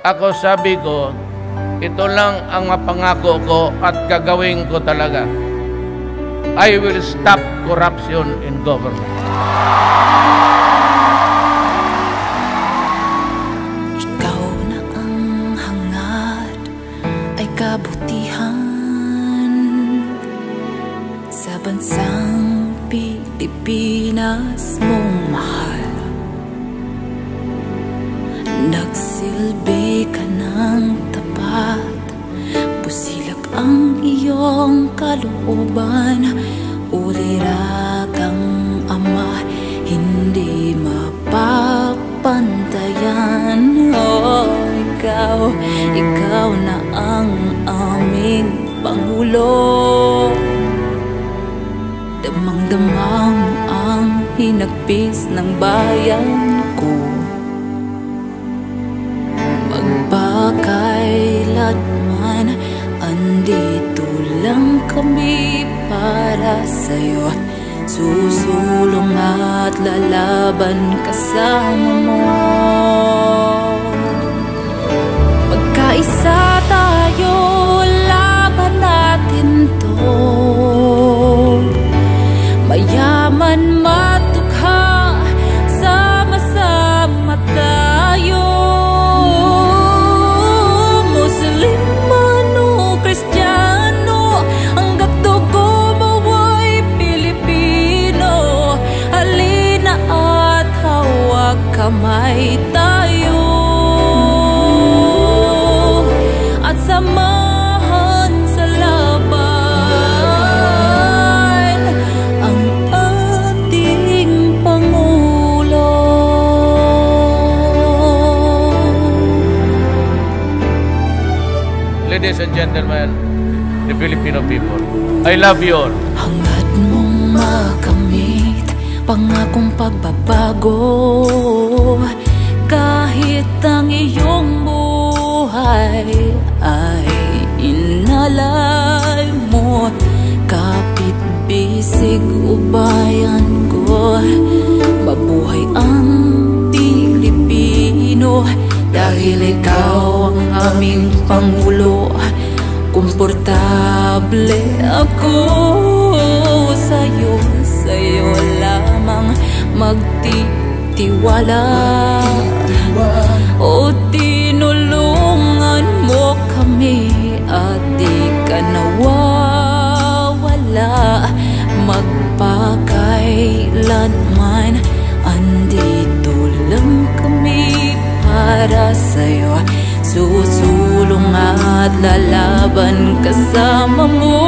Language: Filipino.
Ako sabi ko, ito lang ang mapangako ko at gagawin ko talaga. I will stop corruption in government. Ikaw na ang hangad ay kabutihan sa bansang Pilipinas mong mahal. Nagsilbi ka ng tapat, busilak ang iyong kalooban. Uliragang ama, hindi mapapantayan. Oh, ikaw na ang aming Pangulo. Damang-dama mo ang hinagpis ng bayan ko. Magpakailanman andito lang kami para sa'yo. Susulong at lalaban kasama mo. Magkaisa tayo, laban natin to. Mayaman, matukha, sama-sama tayo. Muslim man o Kristiyano, hanggat dugo mo ay Pilipino. Halina at hawak kamay tayo, at samahan sa laban ang ating Pangulo. Ladies and gentlemen, the Filipino people, I love you all. Hangad mong makamit pangakong pagbabago, kahit ang iyong buhay ay inalay mo. Kapit bisig ubayan ko, mabuhay ang Pilipino. Dahil ikaw ang aming Pangulo, komportable ako sa'yo lamang magtitiwala. O tinulungan mo kami at di ka nawawala. Magpakailanman andito lang kami para sa'yo. Susulong at lalaban kasama mo.